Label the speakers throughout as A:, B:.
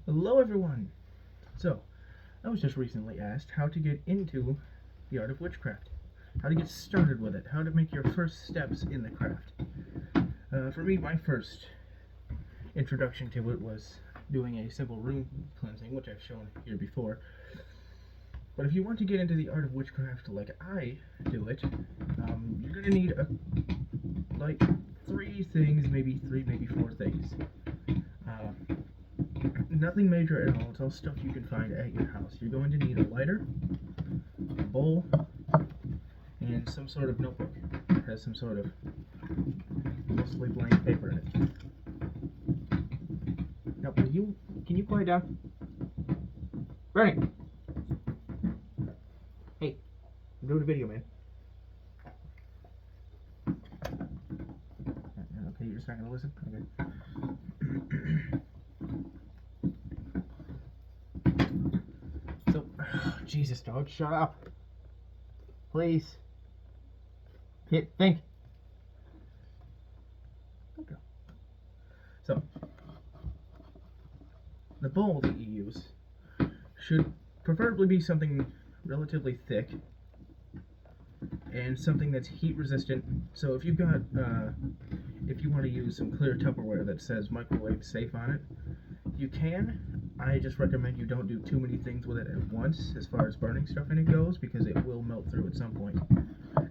A: Hello everyone! So, I was just recently asked how to get into the art of witchcraft. How to get started with it. How to make your first steps in the craft. For me, my first introduction to it was doing a simple rune cleansing, which I've shown here before. But if you want to get into the art of witchcraft like I do it, you're going to need like 3 things, maybe 3, maybe 4 things. Nothing major at all. It's all stuff you can find at your house. You're going to need a lighter, a bowl, and some sort of notebook that has some sort of mostly blank paper in it. Now, can you quiet down? Bernie! Hey, I'm doing a video, man. Okay, you're just not gonna listen? Okay. So, Jesus, dog, shut up. Please. Think. Okay. So, the bowl that you use should preferably be something relatively thick and something that's heat resistant. So if you've got, if you want to use some clear Tupperware that says microwave safe on it, you can. I just recommend you don't do too many things with it at once as far as burning stuff in it goes, because it will melt through at some point.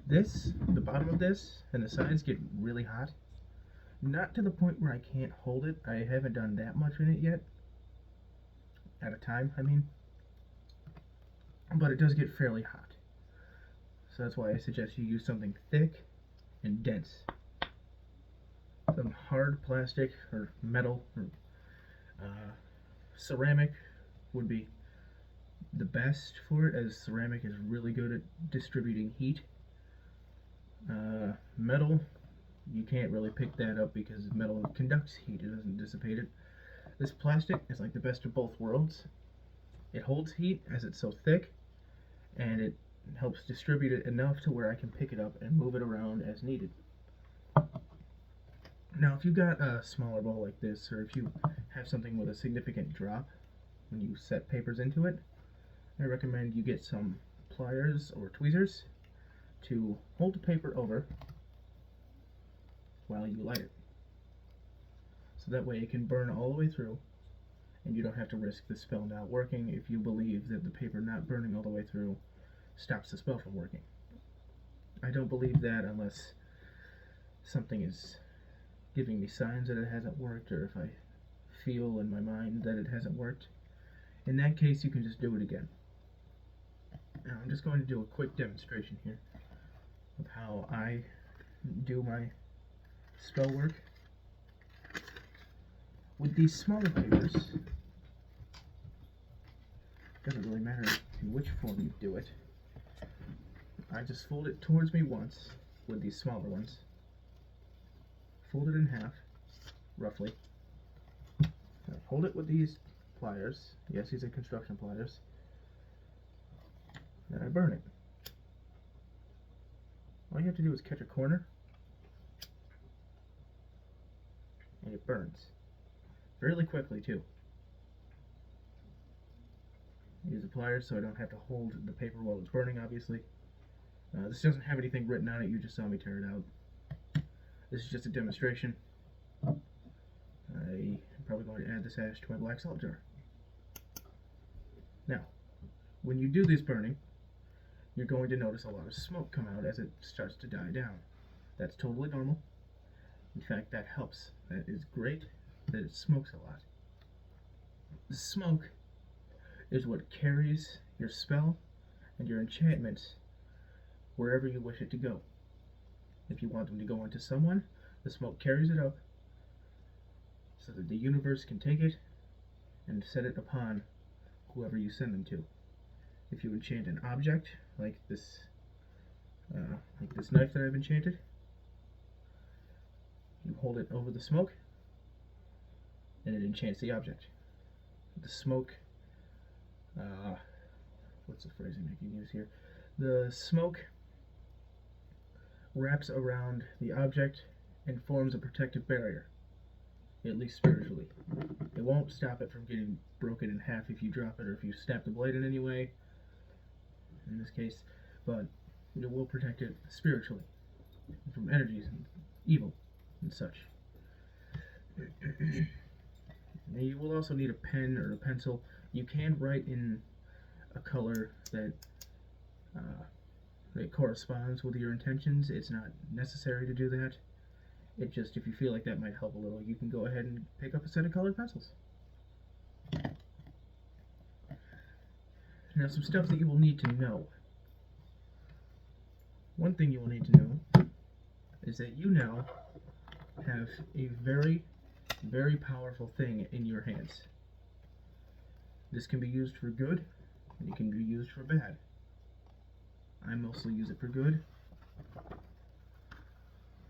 A: The bottom of this and the sides get really hot. Not to the point where I can't hold it. I haven't done that much in it yet. At a time, I mean. But it does get fairly hot. So that's why I suggest you use something thick and dense. Some hard plastic or metal or ceramic would be the best for it, as ceramic is really good at distributing heat. Metal, you can't really pick that up because metal conducts heat, it doesn't dissipate it. This plastic is like the best of both worlds. It holds heat as it's so thick, and it helps distribute it enough to where I can pick it up and move it around as needed. Now, if you've got a smaller bowl like this, or if you have something with a significant drop when you set papers into it, I recommend you get some pliers or tweezers to hold the paper over while you light it. So that way it can burn all the way through, and you don't have to risk the spell not working if you believe that the paper not burning all the way through stops the spell from working. I don't believe that unless something is giving me signs that it hasn't worked, or if I feel in my mind that it hasn't worked. In that case, you can just do it again. Now, I'm just going to do a quick demonstration here of how I do my spell work. With these smaller papers, it doesn't really matter in which form you do it. I just fold it towards me once with these smaller ones. Fold it in half, roughly. I hold it with these pliers. Yes, these are construction pliers. Then I burn it. All you have to do is catch a corner, and it burns. Fairly quickly, too. Use the pliers so I don't have to hold the paper while it's burning, obviously. This doesn't have anything written on it, you just saw me tear it out. This is just a demonstration. I'm probably going to add this ash to my black salt jar. Now, when you do this burning, you're going to notice a lot of smoke come out as it starts to die down. That's totally normal. In fact, that helps. That is great that it smokes a lot. The smoke is what carries your spell and your enchantments wherever you wish it to go. If you want them to go into someone, the smoke carries it up so that the universe can take it and set it upon whoever you send them to. If you enchant an object like this knife that I've enchanted, you hold it over the smoke and it enchants the object. The smoke, what's the phrasing I can use here? The smoke wraps around the object and forms a protective barrier. at least spiritually. It won't stop it from getting broken in half if you drop it or if you snap the blade in any way, in this case, but it will protect it spiritually from energies and evil and such. Now you will also need a pen or a pencil. You can write in a color that corresponds with your intentions. It's not necessary to do that. It just, if you feel like that might help a little, you can go ahead and pick up a set of colored pencils. Now, some stuff that you will need to know. One thing you will need to know is that you now have a very, very powerful thing in your hands. This can be used for good, and it can be used for bad. I mostly use it for good.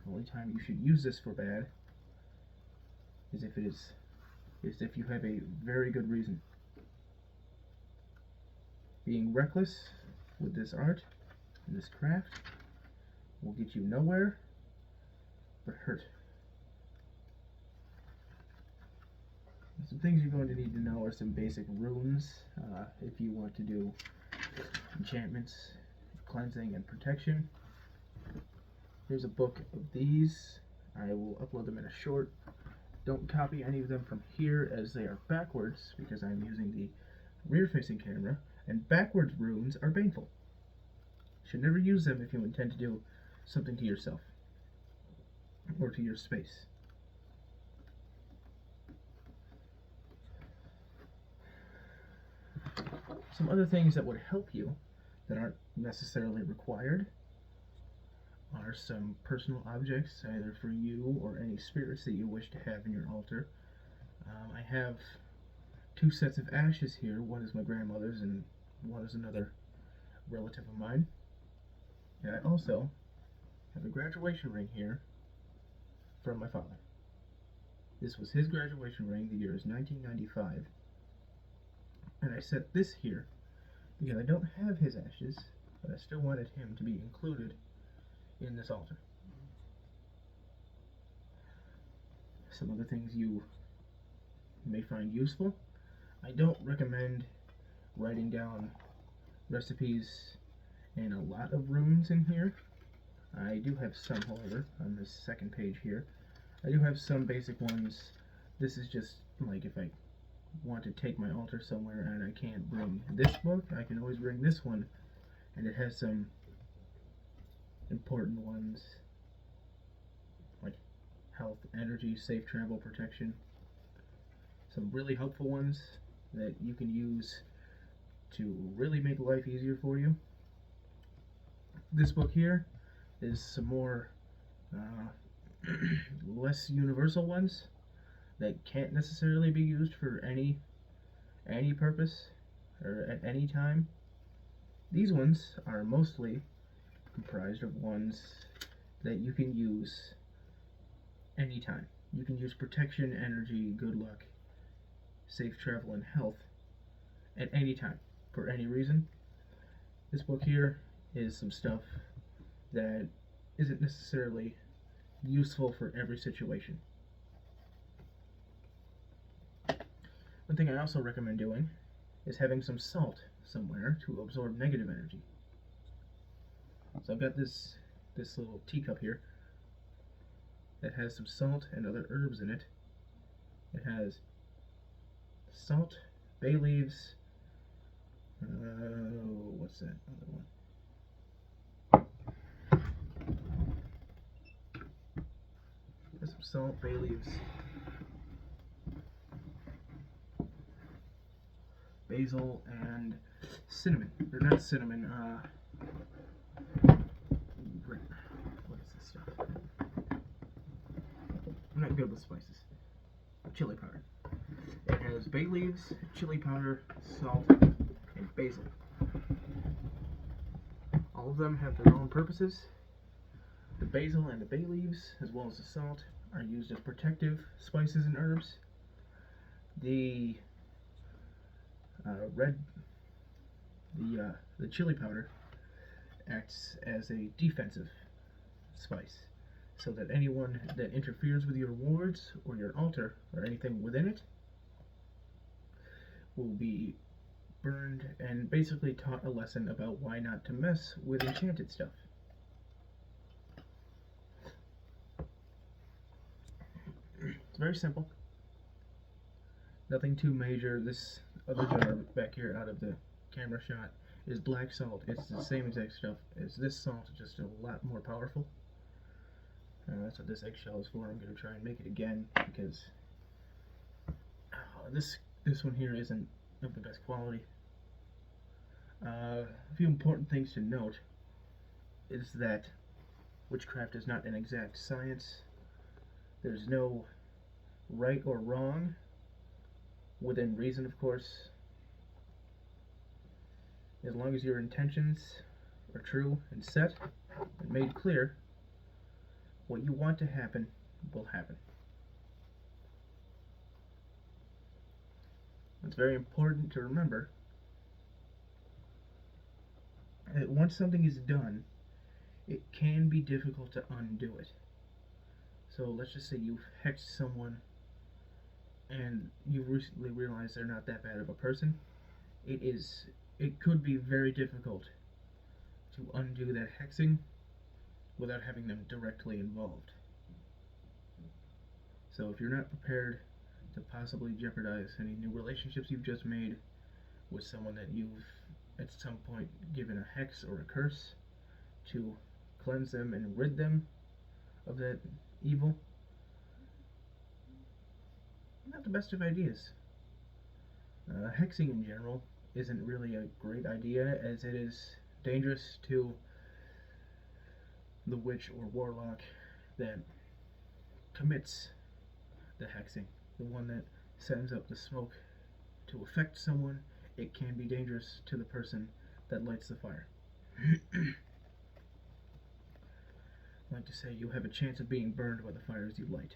A: The only time you should use this for bad is if you have a very good reason. Being reckless with this art and this craft will get you nowhere but hurt. Some things you're going to need to know are some basic runes if you want to do enchantments, cleansing, and protection. Here's a book of these. I will upload them in a short. Don't copy any of them from here as they are backwards because I'm using the rear-facing camera, and backwards runes are painful. You should never use them if you intend to do something to yourself or to your space. Some other things that would help you that aren't necessarily required are some personal objects, either for you or any spirits that you wish to have in your altar. I have 2 sets of ashes here. One is my grandmother's and one is another relative of mine. And I also have a graduation ring here from my father. This was his graduation ring. The year is 1995. And I set this here because I don't have his ashes, but I still wanted him to be included in this altar. Some other things you may find useful. I don't recommend writing down recipes and a lot of runes in here. I do have some, however, on this second page here. I do have some basic ones. This is just like if I want to take my altar somewhere and I can't bring this book, I can always bring this one, and it has some important ones like health, energy, safe travel, protection. Some really helpful ones that you can use to really make life easier for you. This book here is some more less universal ones that can't necessarily be used for any purpose or at any time. These ones are mostly comprised of ones that you can use anytime. You can use protection, energy, good luck, safe travel, and health at any time for any reason. This book here is some stuff that isn't necessarily useful for every situation. One thing I also recommend doing is having some salt somewhere to absorb negative energy. So I've got this little teacup here that has some salt and other herbs in it. It has salt, bay leaves, what's that other one? There's some salt, bay leaves, basil, and cinnamon. Or not cinnamon, what is this stuff? I'm not good with spices. Chili powder. It has bay leaves, chili powder, salt, and basil. All of them have their own purposes. The basil and the bay leaves, as well as the salt, are used as protective spices and herbs. The chili powder acts as a defensive spice. so that anyone that interferes with your wards or your altar or anything within it will be burned and basically taught a lesson about why not to mess with enchanted stuff. It's very simple. Nothing too major. This other jar back here out of the camera shot is black salt. It's the same exact stuff as this salt, just a lot more powerful. That's what this eggshell is for. I'm going to try and make it again because this one here isn't of the best quality. A few important things to note is that witchcraft is not an exact science. There's no right or wrong, within reason, of course. As long as your intentions are true and set and made clear, what you want to happen will happen. It's very important to remember that once something is done, it can be difficult to undo it. So let's just say you've hexed someone and you recently realized they're not that bad of a person. It could be very difficult to undo that hexing without having them directly involved. So if you're not prepared to possibly jeopardize any new relationships you've just made with someone that you've at some point given a hex or a curse to cleanse them and rid them of that evil, not the best of ideas. Hexing in general isn't really a great idea, as it is dangerous to the witch or warlock that commits the hexing, the one that sends up the smoke to affect someone. It can be dangerous to the person that lights the fire. I like to say you have a chance of being burned by the fires you light.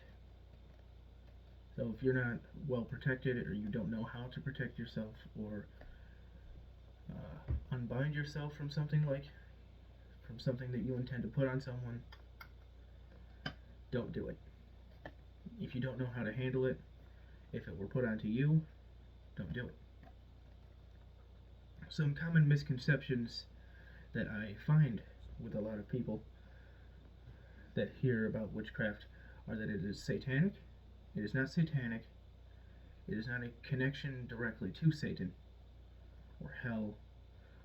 A: So if you're not well protected, or you don't know how to protect yourself or unbind yourself from something that you intend to put on someone, don't do it. If you don't know how to handle it, if it were put onto you, don't do it. Some common misconceptions that I find with a lot of people that hear about witchcraft are that it is satanic. It is not satanic. It is not a connection directly to Satan or hell,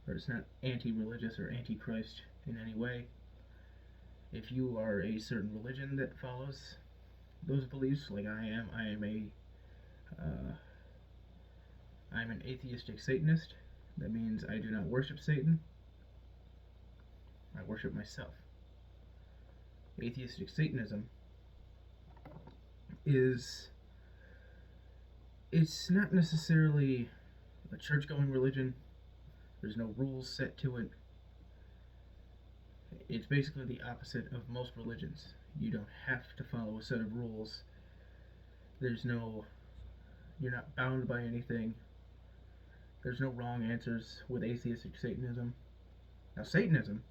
A: or it's not anti-religious or anti-Christ in any way. If you are a certain religion that follows those beliefs, like I am I'm an atheistic Satanist. That means I do not worship Satan. I worship myself. Atheistic Satanism it's not necessarily a church-going religion. There's no rules set to it. It's basically the opposite of most religions. You don't have to follow a set of rules. You're not bound by anything. There's no wrong answers with atheistic Satanism. Now, Satanism,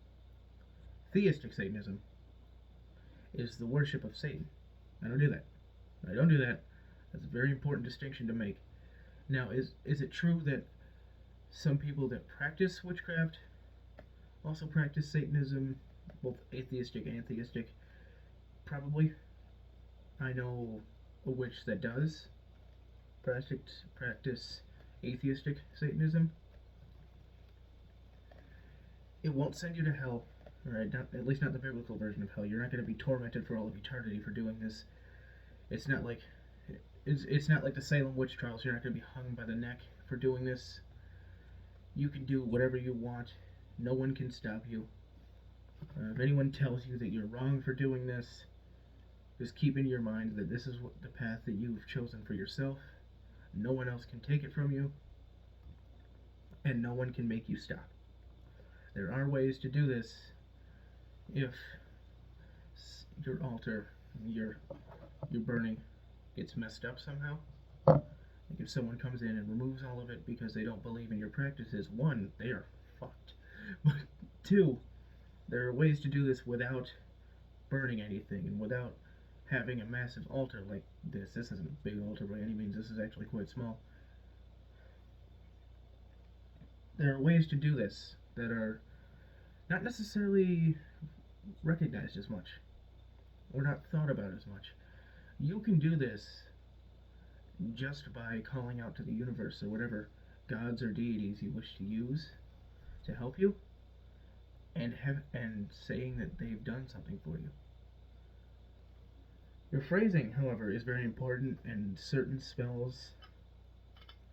A: theistic Satanism, is the worship of Satan. I don't do that. That's a very important distinction to make. Now, is it true that some people that practice witchcraft also practice Satanism, both atheistic and theistic? Probably. I know a witch that does practice atheistic Satanism. It won't send you to hell, right? At least not the biblical version of hell. You're not going to be tormented for all of eternity for doing this. It's not like the Salem witch trials. You're not going to be hung by the neck for doing this. You can do whatever you want. No one can stop you. If anyone tells you that you're wrong for doing this, just keep in your mind that this is the path that you've chosen for yourself. No one else can take it from you, and no one can make you stop. There are ways to do this if your altar, your burning, gets messed up somehow. Like if someone comes in and removes all of it because they don't believe in your practices, one, they are fucked. But two, there are ways to do this without burning anything and without having a massive altar like this. This isn't a big altar by any means, this is actually quite small. There are ways to do this that are not necessarily recognized as much or not thought about as much. You can do this just by calling out to the universe or whatever gods or deities you wish to use to help you and saying that they've done something for you. Your phrasing, however, is very important, and certain spells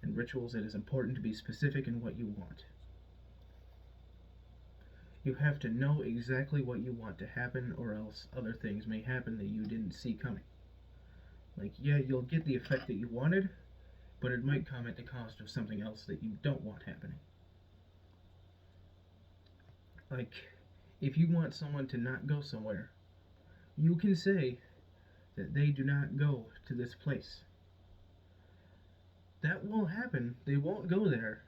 A: and rituals it is important to be specific in what you want. You have to know exactly what you want to happen, or else other things may happen that you didn't see coming. Like, yeah, you'll get the effect that you wanted, but it might come at the cost of something else that you don't want happening. Like, if you want someone to not go somewhere, you can say that they do not go to this place. That will happen. They won't go there,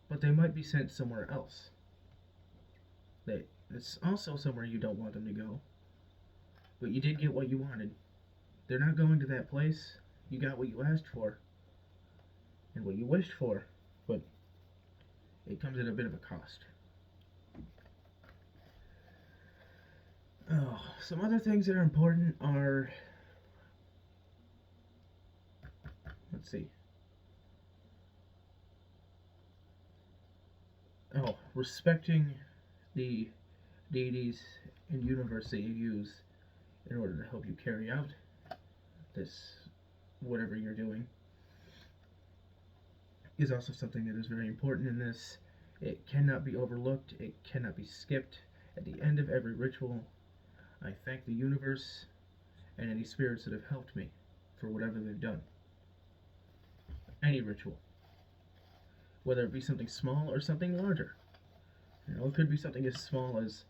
A: but they might be sent somewhere else. It's also somewhere you don't want them to go, but you did get what you wanted. They're not going to that place. You got what you asked for and what you wished for, but it comes at a bit of a cost. Oh, some other things that are important are, let's see. Oh, respecting the deities and universe that you use in order to help you carry out this, whatever you're doing, is also something that is very important in this. It cannot be overlooked, it cannot be skipped. At the end of every ritual, I thank the universe and any spirits that have helped me for whatever they've done. Any ritual. Whether it be something small or something larger. It could be something as small as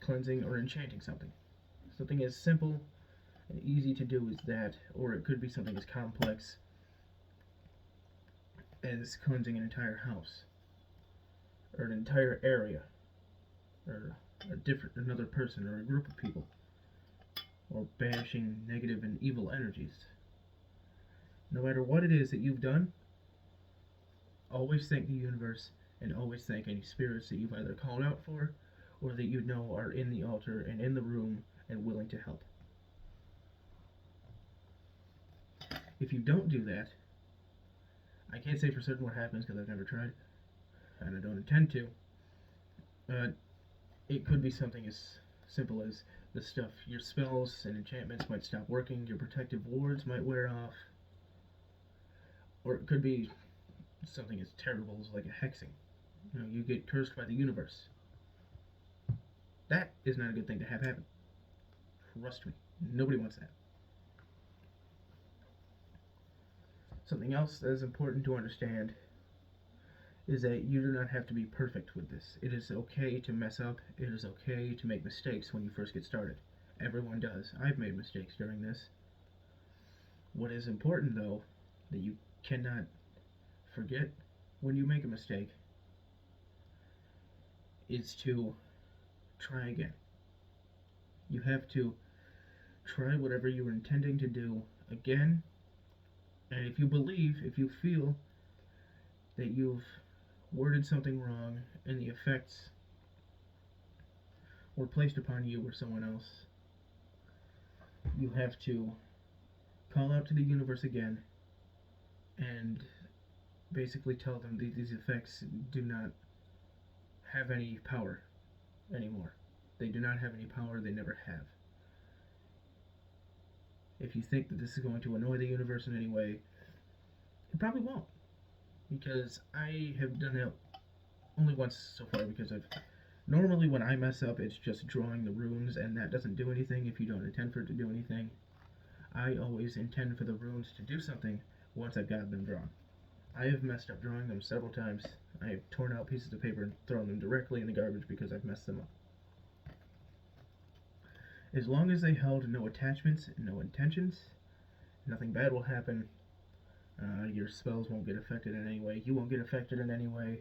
A: cleansing or enchanting something. Something as simple and easy to do as that, or it could be something as complex as cleansing an entire house, or an entire area, or another person or a group of people, or banishing negative and evil energies. No matter what it is that you've done, always thank the universe and always thank any spirits that you've either called out for or that you know are in the altar and in the room and willing to help. If you don't do that, I can't say for certain what happens because I've never tried, and I don't intend to, but it could be something as simple as your spells and enchantments might stop working, your protective wards might wear off, or it could be something as terrible as like a hexing. You get cursed by the universe. That is not a good thing to have happen. Trust me, nobody wants that. Something else that is important to understand is that you do not have to be perfect with this. It is okay to mess up. It is okay to make mistakes when you first get started. Everyone does. I've made mistakes during this. What is important, though, that you cannot forget when you make a mistake is to try again. You have to try whatever you were intending to do again, and if you feel that you've worded something wrong and the effects were placed upon you or someone else, you have to call out to the universe again and basically tell them these effects do not have any power anymore. They do not have any power, they never have. If you think that this is going to annoy the universe in any way, it probably won't. Because I have done it only once so far, because normally when I mess up, it's just drawing the runes, and that doesn't do anything if you don't intend for it to do anything. I always intend for the runes to do something once I've got them drawn. I have messed up drawing them several times. I have torn out pieces of paper and thrown them directly in the garbage because I've messed them up. As long as they held no attachments and no intentions, nothing bad will happen. Your spells won't get affected in any way. You won't get affected in any way.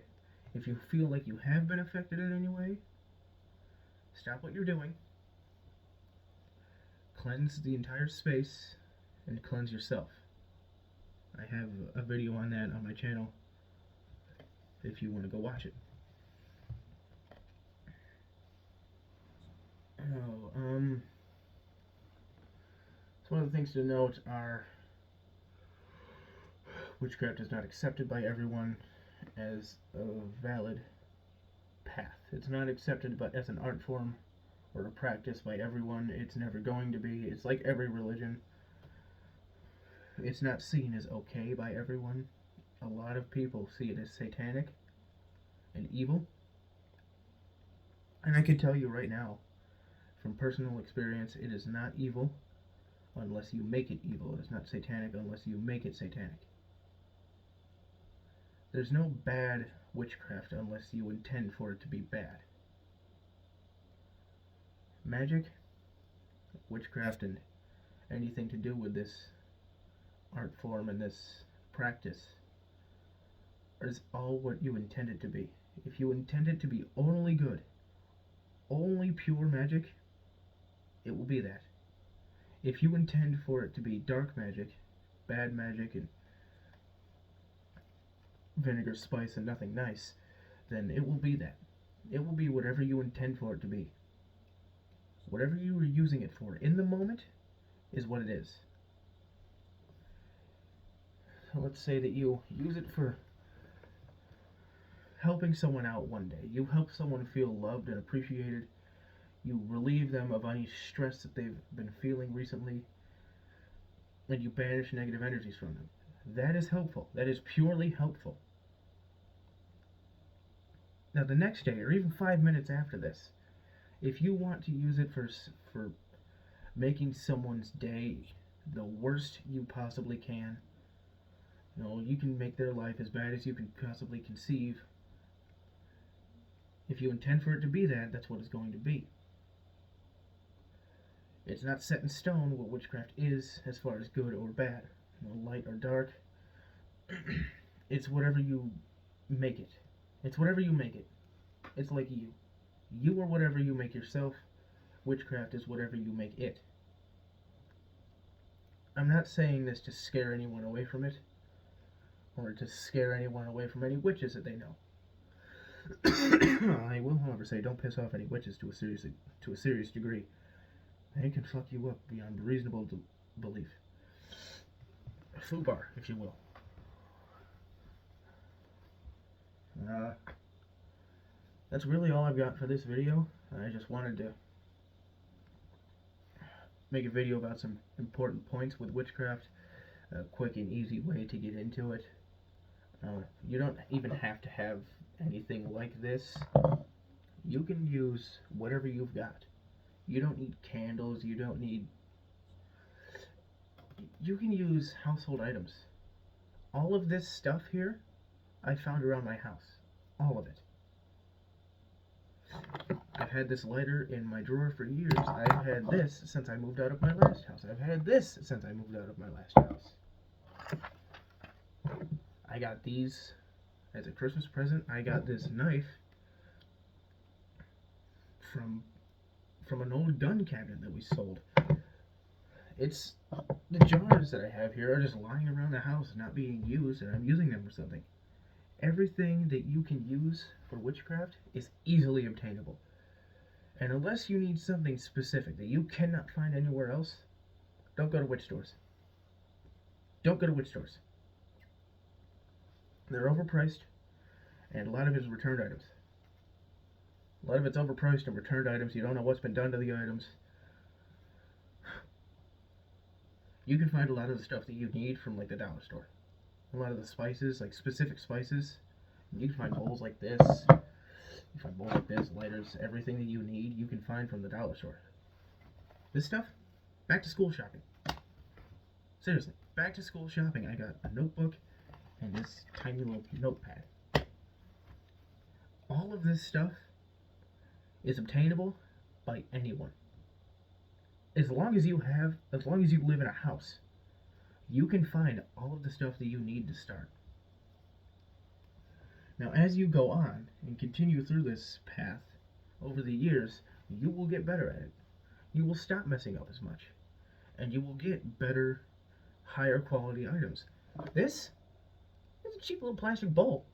A: If you feel like you have been affected in any way, stop what you're doing cleanse the entire space and cleanse yourself. I have a video on that on my channel if you want to go watch it. Some other things to note are witchcraft is not accepted by everyone as a valid path. It's not accepted but as an art form or a practice by everyone. It's never going to be. It's like every religion. It's not seen as okay by everyone. A lot of people see it as satanic and evil. And I can tell you right now, from personal experience, it is not evil unless you make it evil. It is not satanic unless you make it satanic. There's no bad witchcraft unless you intend for it to be bad. Magic, witchcraft, and anything to do with this art form and this practice is all what you intend it to be. If you intend it to be only good, only pure magic, it will be that. If you intend for it to be dark magic, bad magic, and vinegar, spice, and nothing nice, then it will be that. It will be whatever you intend for it to be. Whatever you are using it for in the moment is what it is. So let's say that you use it for helping someone out one day. You help someone feel loved and appreciated. You relieve them of any stress that they've been feeling recently, and you banish negative energies from them. That is helpful. That is purely helpful. Now the next day, or even 5 minutes after this, if you want to use it for making someone's day the worst you possibly can, you can make their life as bad as you can possibly conceive. If you intend for it to be that, that's what it's going to be. It's not set in stone what witchcraft is as far as good or bad, light or dark. It's whatever you make it. It's whatever you make it. It's like you. You are whatever you make yourself. Witchcraft is whatever you make it. I'm not saying this to scare anyone away from it, or to scare anyone away from any witches that they know. I will, however, say don't piss off any witches to a serious degree. They can fuck you up beyond reasonable belief. Foobar, if you will. That's really all I've got for this video. I just wanted to make a video about some important points with witchcraft. A quick and easy way to get into it. You don't even have to have anything like this. You can use whatever you've got. You don't need candles. You can use household items. All of this stuff here, I found around my house. All of it. I've had this lighter in my drawer for years. I've had this since I moved out of my last house. I've had this since I moved out of my last house. I got these as a Christmas present. I got this knife from an old gun cabinet that we sold. It's the jars that I have here are just lying around the house not being used, and I'm using them for something. Everything that you can use for witchcraft is easily obtainable. And unless you need something specific that you cannot find anywhere else, don't go to witch stores. Don't go to witch stores. They're overpriced, and a lot of it is returned items. A lot of it's overpriced and returned items. You don't know what's been done to the items. You can find a lot of the stuff that you need from like the dollar store. A lot of the spices, like specific spices. You can find bowls like this. You find bowls like this, lighters, everything that you need you can find from the dollar store. This stuff, back to school shopping. Seriously, back to school shopping. I got a notebook and this tiny little notepad. All of this stuff is obtainable by anyone. As long as you live in a house, you can find all of the stuff that you need to start. Now, as you go on and continue through this path over the years, you will get better at it. You will stop messing up as much. and you will get better, higher quality items. This is a cheap little plastic bowl.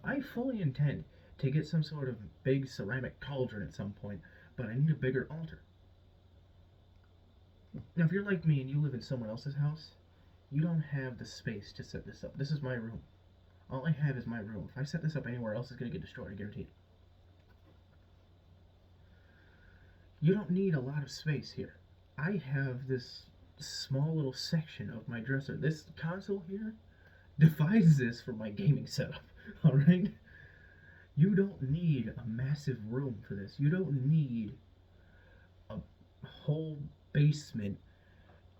A: I fully intend to get some sort of big ceramic cauldron at some point, but I need a bigger altar. Now, if you're like me and you live in someone else's house, you don't have the space to set this up. This is my room. All I have is my room. If I set this up anywhere else, it's going to get destroyed, I guarantee it. You don't need a lot of space here. I have this small little section of my dresser. This console here defies this for my gaming setup, alright? You don't need a massive room for this. You don't need a whole basement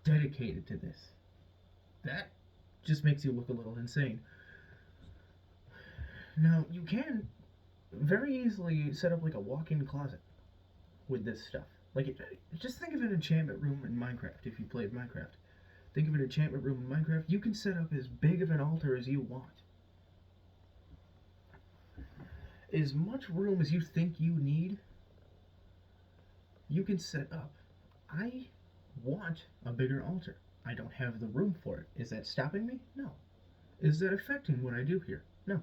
A: dedicated to this. That just makes you look a little insane. Now, you can very easily set up like a walk-in closet with this stuff. Like, just think of an enchantment room in Minecraft if you played Minecraft. Think of an enchantment room in Minecraft. You can set up as big of an altar as you want. As much room as you think you need, you can set up. I want a bigger altar. I don't have the room for it. Is that stopping me? No. Is that affecting what I do here? No.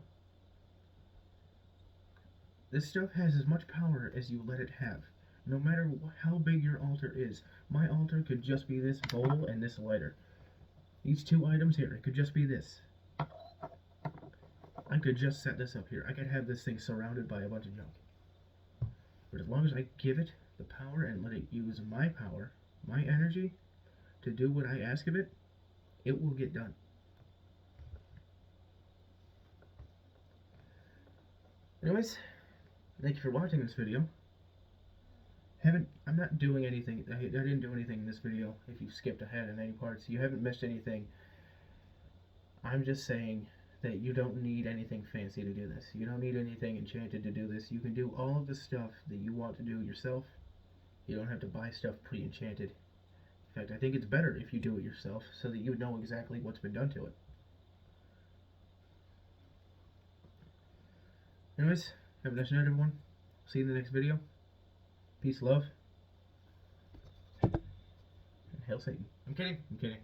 A: This stuff has as much power as you let it have. No matter how big your altar is. My altar could just be this bowl and this lighter. These two items here, it could just be this. I could just set this up here. I could have this thing surrounded by a bunch of junk. But as long as I give it the power and let it use my power, my energy, to do what I ask of it, it will get done. Anyways, thank you for watching this video. I'm not doing anything. I didn't do anything in this video. If you skipped ahead in any parts, you haven't missed anything. I'm just saying that you don't need anything fancy to do this. You don't need anything enchanted to do this. You can do all of the stuff that you want to do yourself. You don't have to buy stuff pre-enchanted. In fact, I think it's better if you do it yourself so that you know exactly what's been done to it. Anyways, have a nice night, everyone. See you in the next video. Peace, love, and hail Satan. I'm kidding.